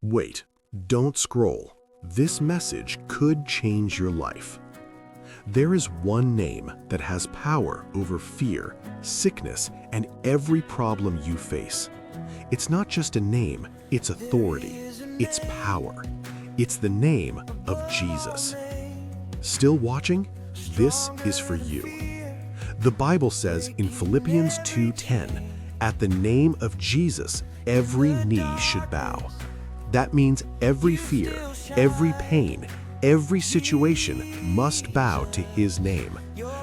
Wait, don't scroll. This message could change your life. There is one name that has power over fear, sickness, and every problem you face. It's not just a name, it's authority, it's power. It's the name of Jesus. Still watching? This is for you. The Bible says in Philippians 2:10, at the name of Jesus, every knee should bow. That means every fear, every pain, every situation must bow to His name.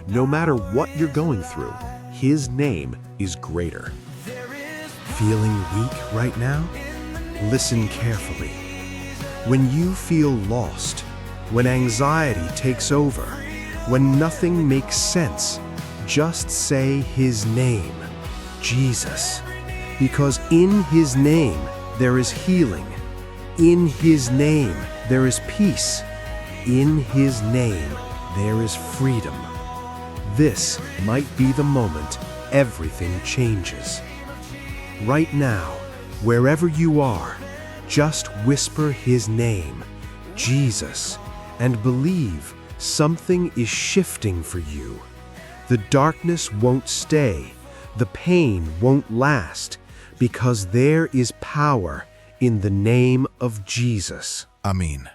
No matter what you're going through, His name is greater. Feeling weak right now? Listen carefully. When you feel lost, when anxiety takes over, when nothing makes sense, just say His name, Jesus. Because in His name there is healing. In His name there is peace. In His name there is freedom. This might be the moment everything changes. Right now, wherever you are, just whisper His name, Jesus, and believe something is shifting for you. The darkness won't stay, the pain won't last, because there is power in the name of Jesus. Amen.